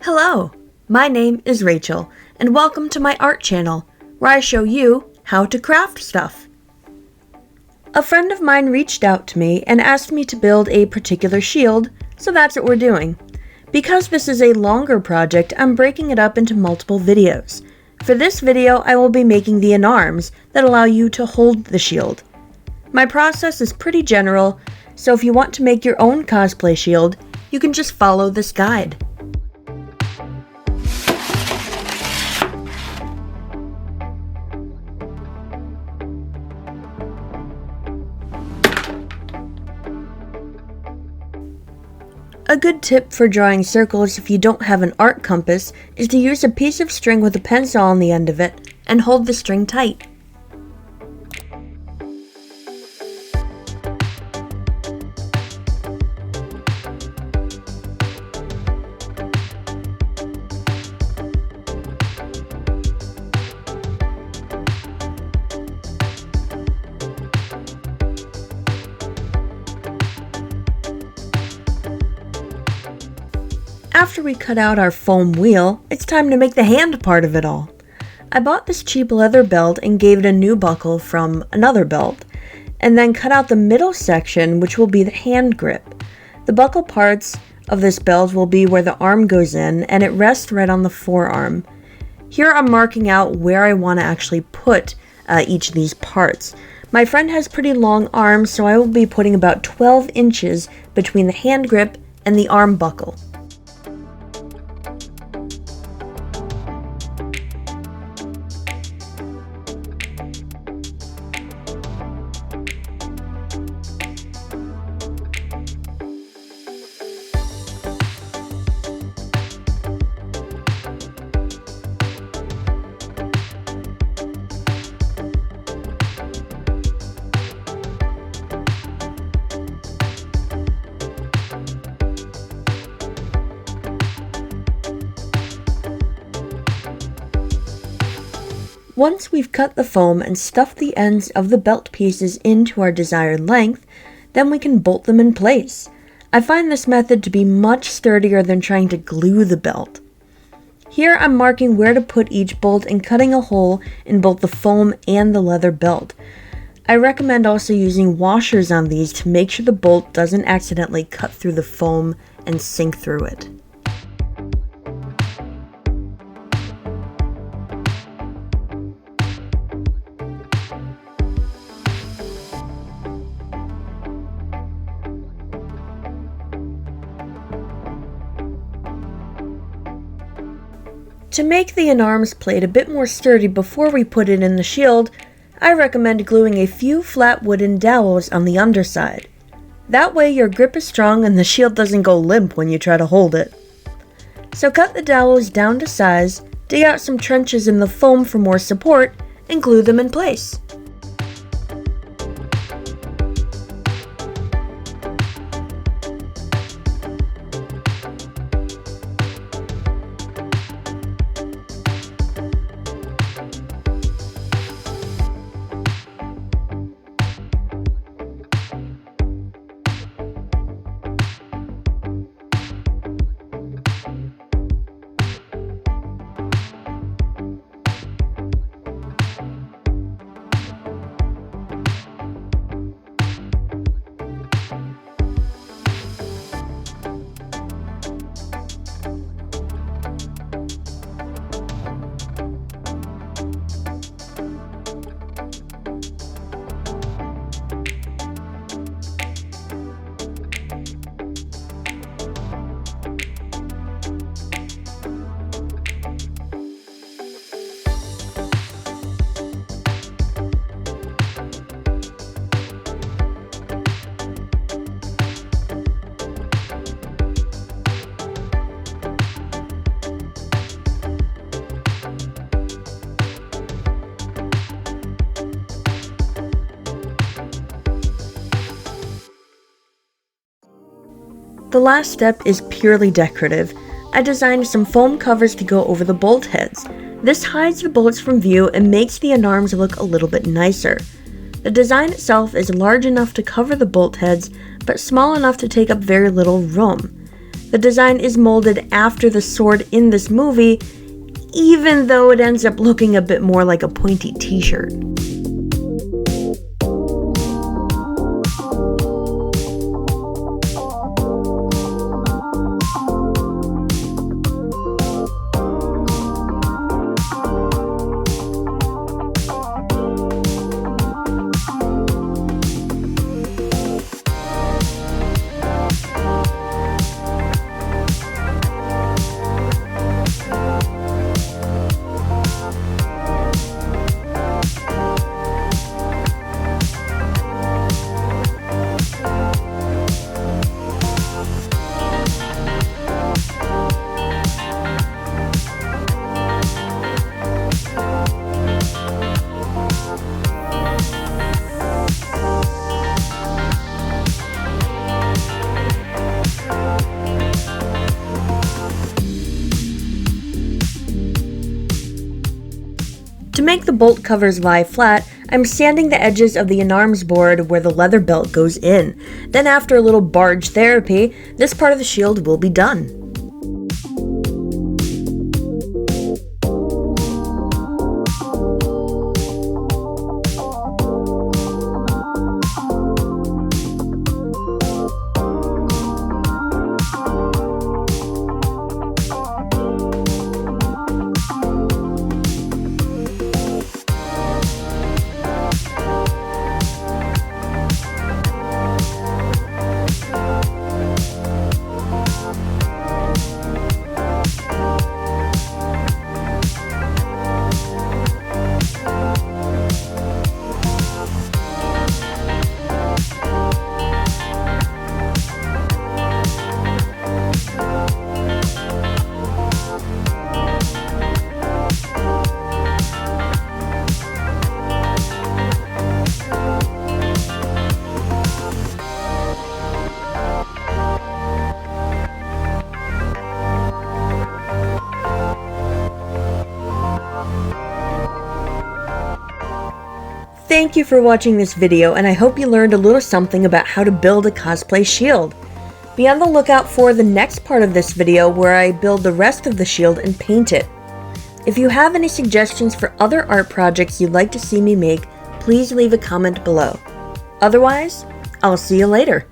Hello, my name is Rachel, and welcome to my art channel, where I show you how to craft stuff. A friend of mine reached out to me and asked me to build a particular shield, so that's what we're doing. Because this is a longer project, I'm breaking it up into multiple videos. For this video, I will be making the enarmes that allow you to hold the shield. My process is pretty general, so if you want to make your own cosplay shield, you can just follow this guide. A good tip for drawing circles if you don't have an art compass is to use a piece of string with a pencil on the end of it and hold the string tight. After we cut out our foam wheel, it's time to make the hand part of it all. I bought this cheap leather belt and gave it a new buckle from another belt, and then cut out the middle section, which will be the hand grip. The buckle parts of this belt will be where the arm goes in, and it rests right on the forearm. Here I'm marking out where I want to actually put each of these parts. My friend has pretty long arms, so I will be putting about 12 inches between the hand grip and the arm buckle. Once we've cut the foam and stuffed the ends of the belt pieces into our desired length, then we can bolt them in place. I find this method to be much sturdier than trying to glue the belt. Here I'm marking where to put each bolt and cutting a hole in both the foam and the leather belt. I recommend also using washers on these to make sure the bolt doesn't accidentally cut through the foam and sink through it. To make the enarmes plate a bit more sturdy before we put it in the shield, I recommend gluing a few flat wooden dowels on the underside. That way your grip is strong and the shield doesn't go limp when you try to hold it. So cut the dowels down to size, dig out some trenches in the foam for more support, and glue them in place. The last step is purely decorative. I designed some foam covers to go over the bolt heads. This hides the bolts from view and makes the enarmes look a little bit nicer. The design itself is large enough to cover the bolt heads, but small enough to take up very little room. The design is molded after the sword in this movie, even though it ends up looking a bit more like a pointy t-shirt. To make the bolt covers lie flat, I'm sanding the edges of the enarmes board where the leather belt goes in. Then after a little barge therapy, this part of the shield will be done. Thank you for watching this video, and I hope you learned a little something about how to build a cosplay shield. Be on the lookout for the next part of this video where I build the rest of the shield and paint it. If you have any suggestions for other art projects you'd like to see me make, please leave a comment below. Otherwise, I'll see you later.